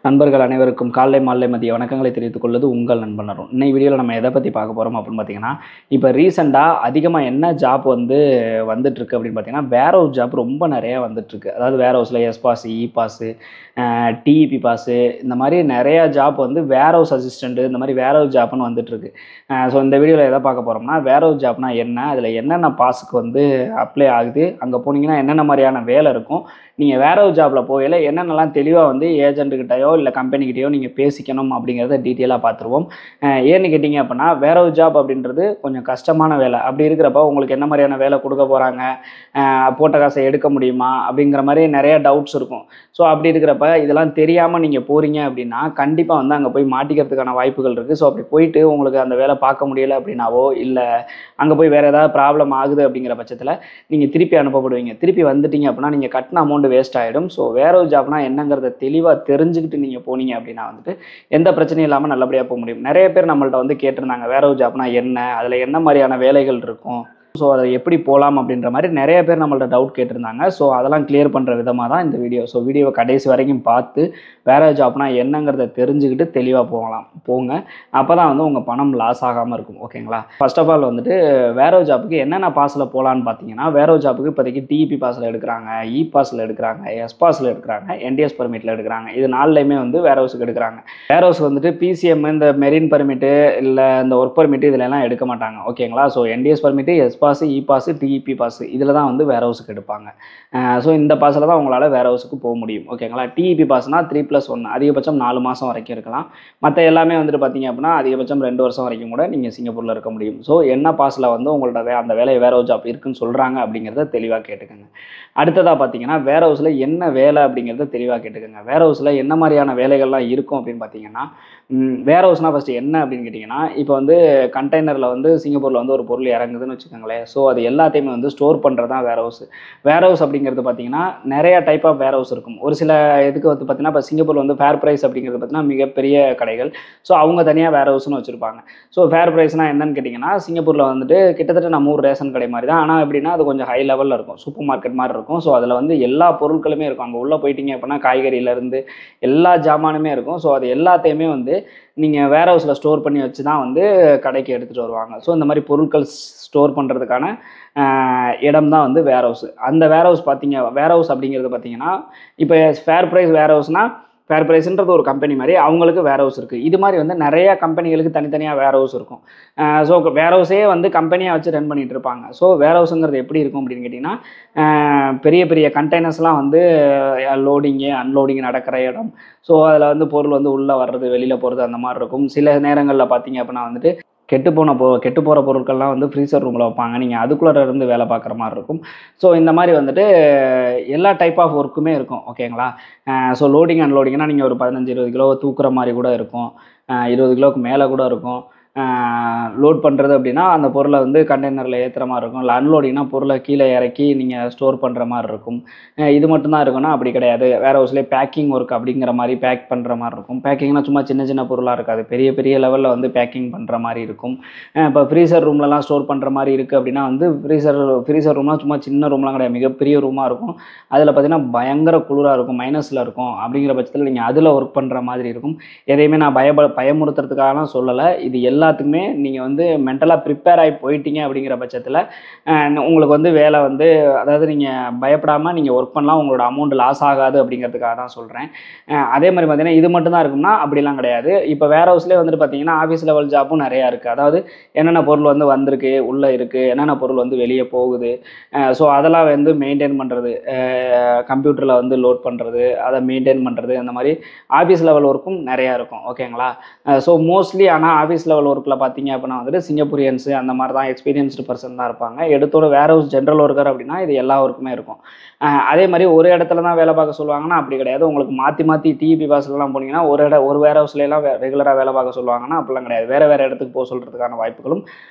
நண்பர்கள் அனைவருக்கும் காலை மாலை மதிய வணக்கங்களை தெரிவித்துக் கொள்வது உங்கள் நண்பன் அருண். இன்னைக்கு வீடியோவில் நம்ம எதை பற்றி பார்க்க போகிறோம் அப்படின்னு பார்த்தீங்கன்னா, இப்போ ரீசெண்டாக அதிகமாக என்ன ஜாப் வந்துட்டுருக்கு அப்படின்னு பார்த்தீங்கன்னா, வேர் ஹவுஸ் ஜாப் ரொம்ப நிறையா வந்துட்டுருக்கு. அதாவது வேர் ஹவுஸில் S pass, E pass, DEP pass, இந்த மாதிரி நிறையா ஜாப் வேர் ஹவுஸ் அசிஸ்டண்ட்டு, இந்த மாதிரி வேர் ஹவுஸ் ஜாப்னு வந்துட்டுருக்கு. ஸோ இந்த வீடியோவில் எதை பார்க்க போகிறோம்னா, வேர் ஹவுஸ் ஜாப்னா என்ன, அதில் என்னென்ன பாஸுக்கு அப்ளை ஆகுது, அங்கே போனீங்கன்னா என்னென்ன மாதிரியான வேலை இருக்கும், நீங்கள் வேர் ஹவுஸ் ஜாப்பில் போகையில் என்னென்னலாம் தெளிவாக ஏஜென்ட்டுக்கிட்டையோ இல்லை கம்பெனிக்கிட்டையோ நீங்கள் பேசிக்கணும் அப்படிங்கிறத டீட்டெயிலாக பார்த்துருவோம். ஏன்னு கேட்டிங்க அப்படின்னா, வேர் ஹவுஸ் ஜாப் அப்படின்றது கொஞ்சம் கஷ்டமான வேலை. அப்படி இருக்கிறப்ப உங்களுக்கு என்ன மாதிரியான வேலை கொடுக்க போகிறாங்க, போட்ட காசை எடுக்க முடியுமா அப்படிங்கிற மாதிரி நிறைய டவுட்ஸ் இருக்கும். ஸோ அப்படி இருக்கிறப்ப இதெல்லாம் தெரியாமல் நீங்கள் போகிறீங்க அப்படின்னா கண்டிப்பாக அங்கே போய் மாட்டிக்கிறதுக்கான வாய்ப்புகள் இருக்குது. ஸோ அப்படி போயிட்டு உங்களுக்கு அந்த வேலை பார்க்க முடியலை அப்படின்னாவோ, இல்லை அங்கே போய் வேறு ஏதாவது ப்ராப்ளம் ஆகுது அப்படிங்கிற பட்சத்தில் நீங்கள் திருப்பி அனுப்பப்படுவீங்க. திருப்பி வந்துட்டீங்க அப்படின்னா நீங்கள் கட்டின அமௌண்ட் வேஸ்ட் ஆகிடும். ஸோ வேர் ஹவுஸ் ஜாப்னா என்னங்கிறத தெளிவாக தெரிஞ்சுக்கிட்டு நீங்கள் போனீங்க அப்படின்னா எந்த பிரச்சனையும் இல்லாமல் நல்லபடியாக போக முடியும். நிறைய பேர் நம்மள்ட்ட கேட்டிருந்தாங்க, வேர் ஹவுஸ் ஜாப்னா என்ன, அதில் என்ன மாதிரியான வேலைகள் இருக்கும், ஸோ அதை எப்படி போகலாம் அப்படின்ற மாதிரி நிறைய பேர் நம்மள்ட்ட டவுட் கேட்டிருந்தாங்க. ஸோ அதெல்லாம் கிளியர் பண்ணுற விதமாக தான் இந்த வீடியோ. ஸோ வீடியோவை கடைசி வரைக்கும் பார்த்து வேர் ஹவுஸ் ஜாப்னா என்னங்கிறத தெரிஞ்சுக்கிட்டு தெளிவாக போங்க. அப்போ தான் உங்கள் பணம் லாஸ் ஆகாமல் இருக்கும். ஓகேங்களா? First of all warehouse ஜாப்புக்கு என்னென்ன பாஸில் போகலான்னு பார்த்தீங்கன்னா, வேர் ஹவுஸ் ஜாப்புக்கு இப்போதைக்கு டிஇபி பாஸில் எடுக்கிறாங்க, இ பாஸில் எடுக்கிறாங்க, எஸ் பாஸில் எடுக்கிறாங்க, என்டிஎஸ் பர்மிட்டில் எடுக்கிறாங்க. இது நாலுலையுமே வேர் ஹவுஸுக்கு எடுக்கிறாங்க. வேர் ஹவுஸ் பிசிஎம், இந்த மெரின் பர்மிட்டு, இல்லை இந்த ஒர்க் பர்மிட்டு, இதில் எல்லாம் எடுக்க மாட்டாங்க. ஓகேங்களா? So NTS permit, S pass, E pass, DEP pass, இதில் தான் வேர் ஹவுஸுக்கு எடுப்பாங்க. ஸோ இந்த பாஸில் தான் உங்களால் வேர் ஹவுஸுக்கு போக முடியும். ஓகேங்களா? டிஇபி பாஸ்னா 3+1, அதிகபட்சம் 4 மாதம் வரைக்கும் இருக்கலாம். மற்ற எல்லாமே பார்த்தீங்க அப்படின்னா அதிகபட்சம் 2 வருஷம் வரைக்கும் கூட நீங்கள் சிங்கப்பூரில் இருக்க முடியும். ஸோ என்ன பாஸில் உங்களோட அந்த வேலை வேர் ஹவுஸ் ஜாப் இருக்குன்னு சொல்கிறாங்க அப்படிங்கிறத தெளிவாக கேட்டுக்கோங்க. அடுத்ததாக பார்த்தீங்கன்னா, வேர் ஹவுஸில் என்ன வேலை அப்படிங்கிறத தெளிவாக கேட்டுக்கோங்க. வேர் ஹவுஸில் என்ன மாதிரியான வேலைகள்லாம் இருக்கும் அப்படின்னு பார்த்தீங்கன்னா, வேர் ஹவுஸ்னால் ஃபஸ்ட்டு என்ன அப்படின்னு கேட்டிங்கன்னா, இப்போ கண்டெய்னரில் சிங்கப்பூரில் ஒரு பொருள் இறங்குதுன்னு வச்சுக்கோங்களேன். ஸோ அது எல்லாத்தையுமே ஸ்டோர் பண்ணுறது தான் வேர் ஹவுஸ். வேர் ஹவுஸ் அப்படிங்கிறது பார்த்தீங்கன்னா நிறைய டைப் ஆஃப் வேர் ஹவுஸ் இருக்கும். ஒரு சில இதுக்கு பார்த்தீங்கன்னா, இப்போ சிங்கப்பூரில் ஃபேர் ப்ரைஸ் அப்படிங்கிறது பார்த்தீங்கன்னா மிகப்பெரிய கடைகள். ஸோ அவங்க தனியாக வேர் ஹவுஸ்னு வச்சுருப்பாங்க. ஸோ ஃபேர் ப்ரைஸ்னால் என்னன்னு கேட்டிங்கன்னா, சிங்கப்பூரில் கிட்டத்தட்ட நம்ம ஊர் ரேஷன் கடை மாதிரி தான். ஆனால் எப்படின்னா அது கொஞ்சம் ஹை லெவலில் இருக்கும், சூப்பர் மார்க்கெட் மாதிரி இருக்கும். ஸோ அதில் எல்லா பொருட்களுமே இருக்கும். அங்கே உள்ளே போயிட்டீங்க அப்படின்னா காய்கறியிலேருந்து எல்லா ஜாமானுமே இருக்கும். ஸோ அது எல்லாத்தையுமே நீங்கள் வேர் ஹவுஸில் ஸ்டோர் பண்ணி வச்சு தான் கடைக்கு எடுத்துகிட்டு வருவாங்க. ஸோ இந்த மாதிரி பொருட்கள் ஸ்டோர் பண்ணுறதுக்கான இடம் தான் வேர் ஹவுஸ். அந்த வேர் ஹவுஸ் வேர் ஹவுஸ் அப்படிங்கிறது பார்த்தீங்கன்னா, இப்போ ஃபேர் ப்ரைஸ் வேர் ஹவுஸ்னால், ஃபேர் ப்ரைஸ்ன்றது ஒரு கம்பெனி மாதிரி, அவங்களுக்கு வேர் ஹவுஸ் இருக்குது. இது மாதிரி நிறைய கம்பெனிகளுக்கு தனித்தனியாக வேர் ஹவுஸ் இருக்கும். ஸோ வேர் ஹவுஸே கம்பெனியாக வச்சு ரன் பண்ணிகிட்டு இருப்பாங்க. ஸோ வேர் ஹவுஸுங்கிறது எப்படி இருக்கும் அப்படின்னு கேட்டிங்கன்னா, பெரிய பெரிய கண்டெய்னர்ஸ்லாம் லோடிங்கு அன்லோடிங் நடக்கிற இடம். ஸோ அதில் பொருள் உள்ளே வர்றது வெளியில் போகிறது அந்த மாதிரி இருக்கும். சில நேரங்களில் பார்த்தீங்க அப்படின்னா கெட்டு போகிற பொருட்கள்லாம் ஃப்ரீசர் ரூமில் வைப்பாங்க. நீங்கள் அதுக்குள்ளே இருந்து வேலை பார்க்குற மாதிரி இருக்கும். ஸோ இந்த மாதிரி எல்லா டைப் ஆஃப் ஒர்க்குமே இருக்கும். ஓகேங்களா? ஸோ லோடிங் அன்லோடிங்னா நீங்கள் ஒரு 15-20 கிலோ தூக்குற மாதிரி கூட இருக்கும், 20 கிலோவுக்கு மேலே கூட இருக்கும். லோட் பண்ணுறது அப்படின்னா அந்த பொருளை கண்டெய்னரில் ஏற்றுற மாதிரி இருக்கும். இல்லை அன்லோடிங்னா பொருளை கீழே இறக்கி நீங்கள் ஸ்டோர் பண்ணுற மாதிரி இருக்கும். இது மட்டும்தான் இருக்குன்னா அப்படி கிடையாது. வேர் ஹவுஸ்லேயே பேக்கிங் ஒர்க் அப்படிங்கிற மாதிரி பேக் பண்ணுற மாதிரி இருக்கும். பேக்கிங்னா சும்மா சின்ன சின்ன பொருளாக இருக்காது, பெரிய பெரிய லெவலில் பேக்கிங் பண்ணுற மாதிரி இருக்கும். இப்போ ஃப்ரீசர் ரூம்லலாம் ஸ்டோர் பண்ணுற மாதிரி இருக்குது அப்படின்னா ஃப்ரீசர் ரூம்லாம் சும்மா சின்ன ரூம்லாம் கிடையாது, மிகப்பெரிய ரூமாக இருக்கும். அதில் பார்த்தீங்கன்னா பயங்கர குளிராக இருக்கும், மைனஸில் இருக்கும். அப்படிங்கிற பட்சத்தில் நீங்கள் அதில் ஒர்க் பண்ணுற மாதிரி இருக்கும். எதையுமே நான் பயமுறுத்துறதுக்காகலாம் சொல்லலை. இது எல்லாத்துக்குமே நீங்கள் மென்டலாக ப்ரிப்பேர் ஆகி போயிட்டீங்க அப்படிங்கிற பட்சத்தில் உங்களுக்கு வேலை அதாவது நீங்கள் பயப்படாமல் நீங்கள் ஒர்க் பண்ணலாம், உங்களோட அமௌண்ட் லாஸ் ஆகாது அப்படிங்கிறதுக்காக தான் சொல்கிறேன். அதே மாதிரி பார்த்தீங்கன்னா இது மட்டும் தான் இருக்கும்னா அப்படிலாம் கிடையாது. இப்போ வேர் ஹவுஸ்லேயே பார்த்தீங்கன்னா ஆஃபீஸ் லெவல் ஜாப்பும் நிறையா இருக்குது. அதாவது என்னென்ன பொருள் வந்திருக்கு, உள்ளே இருக்குது, என்னென்ன பொருள் வெளியே போகுது, ஸோ அதெல்லாம் மெயின்டைன் பண்ணுறது, கம்ப்யூட்டரில் லோட் பண்ணுறது, அதை மெயின்டைன் பண்ணுறது, அந்த மாதிரி ஆஃபீஸ் லெவல் ஒர்க்கும் நிறையா இருக்கும். ஓகேங்களா? ஸோ மோஸ்ட்லி ஆனால் ஆஃபீஸ் லெவல் ஒர்க்கில் பார்த்தீங்க அப்படின்னா சிங்கப்பூரியன்ஸு அந்த மாதிரி தான் எக்ஸ்பீரியன்ஸ்டு பர்சன் தான் இருப்பாங்க. எடுத்தோட வேர் ஹவுஸ் ஜென்ரல் ஒர்க்கர் அப்படின்னா இது எல்லா ஒர்க்குமே இருக்கும். அதே மாதிரி ஒரு இடத்துல தான் வேலை பார்க்க சொல்லுவாங்கன்னா அப்படி கிடையாது. உங்களுக்கு மாற்றி டிஇபி பாஸ்லாம் போனீங்கன்னா ஒரு வேர் ஹவுஸ்லாம் ரெகுலராக வேலை பார்க்க சொல்லுவாங்கன்னா அப்படிலாம் கிடையாது. வேறு இடத்துக்கு போக சொல்கிறதுக்கான வாய்ப்புகளும்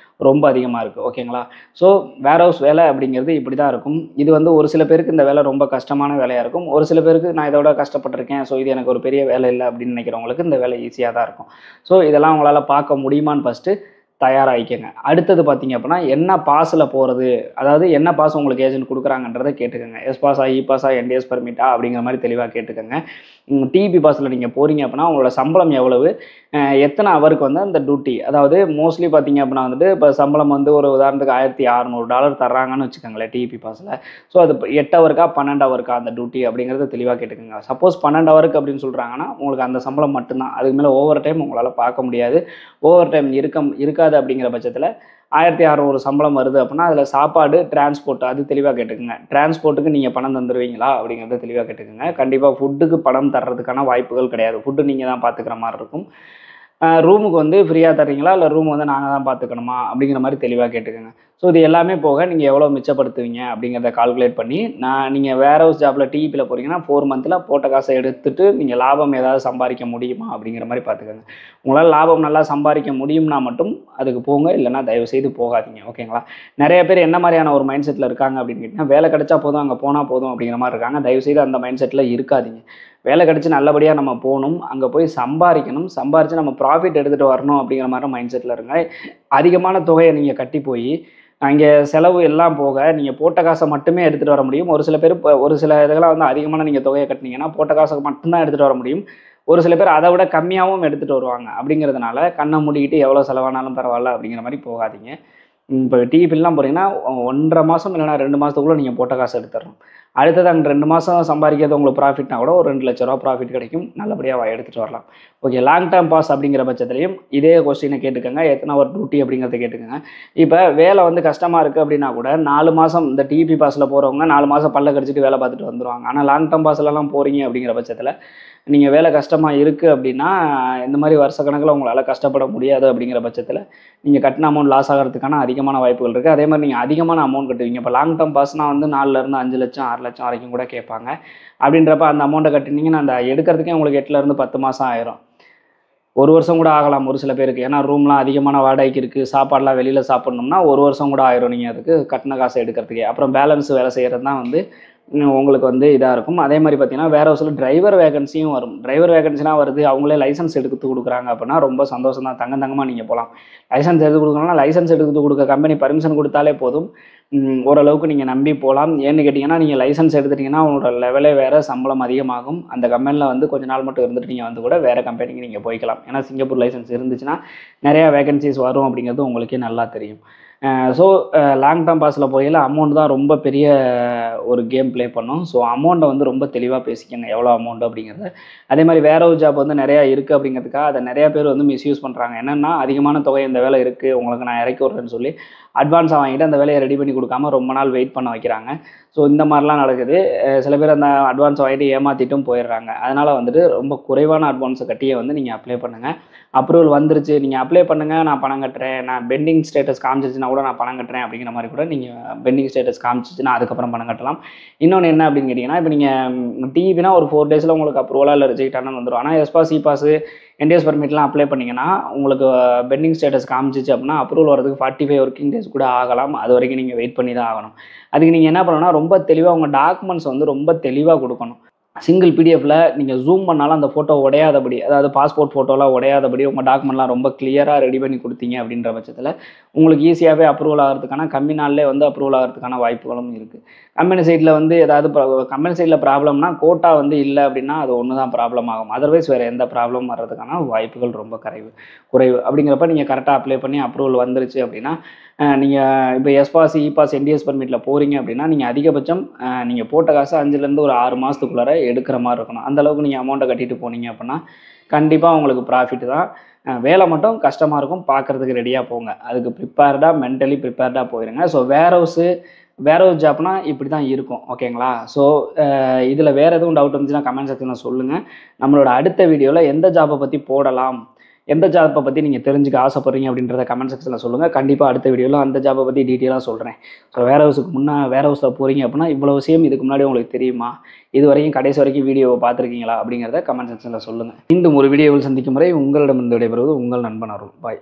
ரொம்ப அதிகமாக இருக்குது. ஓகேங்களா? ஸோ வேர் ஹவுஸ் வேலை அப்படிங்கிறது இப்படி தான் இருக்கும். இது ஒரு சில பேருக்கு இந்த வேலை ரொம்ப கஷ்டமான வேலையாக இருக்கும். ஒரு சில பேருக்கு நான் இதோட கஷ்டப்பட்டிருக்கேன், ஸோ இது எனக்கு ஒரு பெரிய வேலை இல்லை அப்படின்னு நினைக்கிறவங்களுக்கு இந்த வேலை ஈஸியாக தான் இருக்கும். ஸோ இதெல்லாம் உங்களால் பார்க்க முடியுமான்னு ஃபஸ்ட்டு தயாராகிக்கங்க. அடுத்தது பார்த்தீங்க அப்படின்னா, என்ன பாஸ்ல போறது? அதாவது என்ன பாஸ் உங்களுக்கு ஏஜென்ட் குடுக்குறாங்கன்றத கேட்டுக்கங்க. எஸ் பாஸா, இ பாஸா, என்டிஎஸ் பெர்மிட்டா அப்படிங்கிற மாரி தெளிவா கேட்டுக்கங்க. டிபி பாஸ்ல நீங்க போறீங்க அப்படின்னா, உங்களோட சம்பளம் எவ்வளவு? எத்தன ஹவருக்கு வந்து அந்த டியூட்டி? அதாவது மோஸ்ட்லி பார்த்தீங்க அப்படின்னா வந்துட்டு, இப்ப சம்பளம் வந்து ஒரு உதாரணத்துக்கு $1600 தர்றாங்கன்னு வச்சுக்கோங்களேன் டிபி பாஸ்ல. ஸோ அது 8 ஹவருக்கா, 12 ஹவருக்கா அந்த டியூட்டி அப்படிங்கிறத தெளிவா கேட்டுக்கங்க. சப்போஸ் 12 ஹவருக்கு அப்படின்னு சொல்றாங்கன்னா, உங்களுக்கு அந்த சம்பளம் மட்டும் தான். அதுக்கு மேல ஓவர் டைம் உங்களால பார்க்க முடியாது. ஓவர் டைம் இருக்காது அப்படிங்கிற பட்சத்தில 1600 சம்பளம் வருது அப்படின்னா, அதில சாப்பாடு, டிரான்ஸ்போர்ட் அது தெளிவா கேட்டுக்கங்க. டிரான்ஸ்போர்ட்டுக்கு நீங்க பணம் தந்துருவீங்களா? அப்படிங்கிறத தெளிவா கேட்டுக்கங்க. கண்டிப்பா ஃபுட்டுக்கு பணம் தர்றதுக்கான வாய்ப்புகள் கிடையாது. ஃபுட்டு நீங்க தான் பார்த்துக்கிற மாரி இருக்கும். ரூமுக்கு வந்து ஃப்ரீயா தர்றீங்களா? இல்ல ரூம் வந்து நாங்க தான் பார்த்துக்கணுமா? அப்படிங்கிற மாரி தெளிவா கேட்டுக்கங்க. ஸோ இது எல்லாமே போக நீங்க எவ்வளோ மிச்சப்படுத்துவீங்க அப்படிங்கிறத கால்குலேட் பண்ணி, நீங்க வேர் ஹவுஸ் ஜாப்ல டிஇபில போறீங்கன்னா, 4 மந்த்ல போட்ட காச எடுத்துட்டு நீங்க லாபம் ஏதாவது சம்பாரிக்க முடியுமா? அப்படிங்கிற மாரி பார்த்துக்கங்க. உங்களால லாபம் நல்லா சம்பாரிக்க முடியும்னா மட்டும் அதுக்கு போங்க. இல்லன்னா தயவு செய்து போகாதீங்க. ஓகேங்களா? நெறைய பேர் என்ன மாரியான ஒரு மைண்ட் செட்ல இருக்காங்க அப்படின்னு கேட்டீங்கன்னா, வேலை கிடைச்சா போதும், அங்க போனா போதும் அப்படிங்கிற மாரி இருக்காங்க. தயவு செய்து அந்த மைண்ட் செட்ல இருக்காதீங்க. வேலை கிடைச்சு நல்லபடியா நம்ம போணும். அங்க போய் சம்பாரிக்கணும். சம்பாரிச்சு நம்ம ப்ராஃபிட் எடுத்துட்டு வரணும் அப்படிங்கிற மாரி மைண்ட் செட்ல இருங்க. அதிகமான தொகைய நீங்க கட்டி போயி, அங்கே செலவு எல்லாம் போக, நீங்க போட்ட காச மட்டுமே எடுத்துட்டு வர முடியும். ஒரு சில பேர் ஒரு சில இதெல்லாம் வந்து அதிகமான நீங்க தொகைய கட்டுனீங்கன்னா, போட்ட காச மட்டும் தான் எடுத்துட்டு வர முடியும். ஒரு சில பேர் அத விட கம்மியாவும் எடுத்துட்டு வருவாங்க. அப்படிங்கிறதுனால, கண்ண மூடிக்கிட்டு எவ்வளோ செலவானாலும் பரவால்ல அப்படிங்கிற மாரி போகாதீங்க. இப்போ டிவிலாம் போறீங்கன்னா, 1 1/2 மாசம் இல்லன்னா 2 மாசத்துக்குள்ள நீங்க போட்ட காச எடுத்துறணும். அடுத்தது அந்த 2 மாசம் சம்பாரிக்கிறது உங்களுக்கு ப்ராஃபிட்னா கூட ஒரு ரூ. 2,00,000 ப்ராஃபிட் கிடைக்கும். நல்லபடியா எடுத்துட்டு வரலாம். ஓகே. லாங் டெர்ம் பாஸ் அப்படிங்கிற பட்சத்திலயும் இதே கொஸ்டின கேட்டுக்கங்க. எத்தன ஹவர் டியூட்டி அப்படிங்கிறத கேட்டுக்கங்க. இப்ப வேலை வந்து கஷ்டமா இருக்கு அப்படின்னா கூட 4 மாசம் இந்த டிபி பாஸ்ல போறவங்க 4 மாசம் பல்ல கடிச்சிட்டு வேலை பார்த்துட்டு வந்துருவாங்க. ஆனா லாங் டெர்ம் பாஸ்லலாம் போறீங்க அப்படிங்கிற பட்சத்தில, நீங்க வேலை கஷ்டமா இருக்கு அப்படின்னா, இந்த மாரி வருஷக்கணக்குல உங்களால கஷ்டப்பட முடியாது அப்படிங்கிற பட்சத்தில, நீங்க கட்டுன அமௌண்ட் லாஸ் ஆகுறதுக்கான அதிகமான வாய்ப்புகள் இருக்கு. அதே மாரி நீங்க அதிகமான அமௌண்ட் கட்டுவீங்க. இப்ப லாங் டெர்ம் பாஸ்னா வந்து 4லருந்து 5,00,000 6,00,000 வரைக்கும் கூட கேட்பாங்க. அப்படின்றப்ப அந்த அமௌண்ட்ட கட்டுனீங்கன்னா, அந்த எடுக்கிறதுக்கே உங்களுக்கு 8லருந்து 10 மாசம் ஆயிரும். 1 வருஷம் கூட ஆகலாம் ஒரு சில பேருக்கு. ஏன்னா ரூம்லாம் அதிகமான வாடகைக்கு இருக்கு. சாப்பாடுலாம் வெளியில சாப்பிடணும்னா 1 வருஷம் கூட ஆயிரும் நீங்க அதுக்கு கட்டுன காச எடுக்கிறதுக்கே. அப்புறம் பேலன்ஸ் வேலை செய்றது தான் வந்து உங்களுக்கு வந்து இதா இருக்கும். அதே மாரி பார்த்தீங்கன்னா, வேர் ஹவுஸ்ல டிரைவர் வேகன்சியும் வரும். டிரைவர் வேகன்சிலாம் வருது. அவங்களே லைசென்ஸ் எடுத்து குடுக்குறாங்க அப்படின்னா, ரொம்ப சந்தோஷம் தான். தங்கமா நீங்க போலாம். லைசென்ஸ் எடுத்து குடுக்கணும்னா, லைசென்ஸ் எடுத்து குடுக்க கம்பெனி பர்மிஷன் குடுத்தாலே போதும். ஓரளவுக்கு நீங்க நம்பி போலாம். ஏன்னு கேட்டீங்கன்னா, நீங்க லைசென்ஸ் எடுத்துட்டீங்கன்னா, உங்களோட லெவலே வேற, சம்பளம் அதிகமாகும். அந்த கம்பெனில வந்து கொஞ்ச நாள் மட்டும் இருந்துட்டு நீங்க வந்து கூட வேற கம்பெனிக்கு நீங்க போய்க்கலாம். ஏன்னா, சிங்கப்பூர் லைசென்ஸ் இருந்துச்சுன்னா, நெறைய வேகன்சிஸ் வரும் அப்படிங்கிறது உங்களுக்கே நல்லா தெரியும். ஸோ லாங் டெர்ம் பாஸ்ல போகையில அமௌண்ட் தான் ரொம்ப பெரிய ஒரு கேம் ப்ளே பண்ணும். ஸோ அமௌண்ட்ட வந்து ரொம்ப தெளிவா பேசிக்கங்க. எவ்வளோ அமௌண்ட் அப்படிங்கிறத. அதே மாரி வேர் ஹவுஸ் ஜாப் வந்து நெறையா இருக்கு அப்படிங்கிறதுக்காக அத நெறைய பேர் வந்து மிஸ்யூஸ் பண்றாங்க. என்னன்னா, அதிகமான தொகை இந்த வேலை இருக்கு. உங்களுக்கு நான் இறக்கி விடுறேன்னு சொல்லி அட்வான்ஸா வாங்கிட்டு அந்த வேலைய ரெடி பண்ணி குடுக்காம ரொம்ப நாள் வெயிட் பண்ண வைக்கிறாங்க. ஸோ இந்த மாரிலாம் நடக்குது. சில பேர் அந்த அட்வான்ஸ் வாங்கிட்டு ஏமாத்திட்டும் போயிடுறாங்க. அதனால வந்துட்டு ரொம்ப குறைவான அட்வான்ஸ கட்டியே வந்து நீங்க அப்ளை பண்ணுங்க. அப்ரூவல் வந்துருச்சு. நீங்க அப்ளை பண்ணுங்க. நான் பணம் கட்டுறேன். நான் பெண்டிங் ஸ்டேட்டஸ் காமிச்சிருச்சுனா கூட நான் பணம் கட்டுறேன் அப்படிங்கிற மாரி கூட நீங்க பெண்டிங் ஸ்டேட்டஸ் காமிச்சிச்சுனா அதுக்கப்புறம் பணம் கட்டலாம். இன்னொன்னு என்ன அப்படின்னு கேட்டீங்கன்னா, இப்ப நீங்க டிஇபினா ஒரு 4 டேஸ்ல உங்களுக்கு அப்ரூவலா இல்ல ரிஜெக்ட் ஆனான்னு வந்துரும். ஆனா S pass, e pass, NTS பெர்மிட்லாம் apply பண்ணீங்கன்னா, உங்களுக்கு பெண்டிங் ஸ்டேட்டஸ் காமிச்சிச்சு அப்படின்னா, அப்ரூவல் வரதுக்கு 45 ஒர்க்கிங் டேஸ் கூட ஆகலாம். அதுவரைக்கும் நீங்க வெயிட் பண்ணி தான் ஆகணும். அதுக்கு நீங்க என்ன பண்ணணும்னா, ரொம்ப தெளிவா உங்க டாக்குமெண்ட்ஸ் வந்து ரொம்ப தெளிவா குடுக்கணும். சிங்கிள் பிடிஎஃப்ல நீங்க ஜூம் பண்ணாலும் அந்த ஃபோட்டோ உடையாதபடி, அதாவது பாஸ்போர்ட் ஃபோட்டோலாம் உடையாதபடி உங்க டாக்குமெண்ட்லாம் ரொம்ப கிளியரா ரெடி பண்ணி குடுத்தீங்க அப்படின்ற பட்சத்தில, உங்களுக்கு ஈஸியாவே அப்ரூவல் ஆகுறதுக்கான கம்மி நாள்லயே வந்து அப்ரூவல் ஆகுறதுக்கான வாய்ப்புகளும் இருக்கு. கம்பெனி சைட்ல வந்து ஏதாவது கம்பெனி சைட்ல ப்ராப்ளம்னா, கோட்டா வந்து இல்ல அப்படின்னா, அது ஒண்ணு தான் ப்ராப்ளம் ஆகும். அதர்வைஸ் வேற எந்த ப்ராப்ளமும் வர்றதுக்கான வாய்ப்புகள் ரொம்ப குறைவு. அப்படிங்கிறப்ப நீங்க கரெக்ட்டா அப்ளை பண்ணி அப்ரூவல் வந்துருச்சு அப்படின்னா, நீங்க இப்ப S pass, e pass, NTS பெர்மிட்ல போறீங்க அப்படின்னா, நீங்க அதிகபட்சம் நீங்க போட்ட காசு 5லருந்து ஒரு 6 மாசத்துக்குள்ளார எடுக்கிற மாரி இருக்கணும். அந்த அளவுக்கு நீங்க அமௌண்ட்ட கட்டிட்டு போனீங்க அப்படின்னா, கண்டிப்பா உங்களுக்கு ப்ராஃபிட் தான். வேலை மட்டும் கஷ்டமா இருக்கும். பார்க்கறதுக்கு ரெடியா போங்க. அதுக்கு மென்டலி ப்ரிப்பேர்டா போயிருங்க. ஸோ வேர் ஹவுஸ் ஜாப்னா இப்படி தான் இருக்கும். ஓகேங்களா? ஸோ இதில வேற எதுவும் டவுட் இருந்துச்சுன்னா கமெண்ட் செக்ஷன்ல சொல்லுங்க. நம்மளோட அடுத்த வீடியோல எந்த ஜாப்ப பத்தி போடலாம்? எந்த ஜாப்ப பத்தி நீங்க தெரிஞ்சுக்க ஆசைப்படுறீங்க அப்படின்றத கமெண்ட் செக்ஷன்ல சொல்லுங்க. கண்டிப்பா அடுத்த வீடியோல அந்த ஜாப்ப பத்தி டீட்டெயிலா சொல்றேன். ஸோ வேர் ஹவுஸ்ல போறீங்க அப்படின்னா, இவ்வளவு விஷயம் இதுக்கு முன்னாடி உங்களுக்கு தெரியுமா? இதுவரைக்கும் கடைசி வரைக்கும் வீடியோவ பார்த்துருக்கீங்களா? அப்படிங்கிறத கமெண்ட் செக்ஷன்ல சொல்லுங்க. மீண்டும் ஒரு வீடியோவில் சந்திக்கும் வரை உங்களிடமிருந்து விடைபெறுவது உங்கள் நண்பன் அருள். பாய்.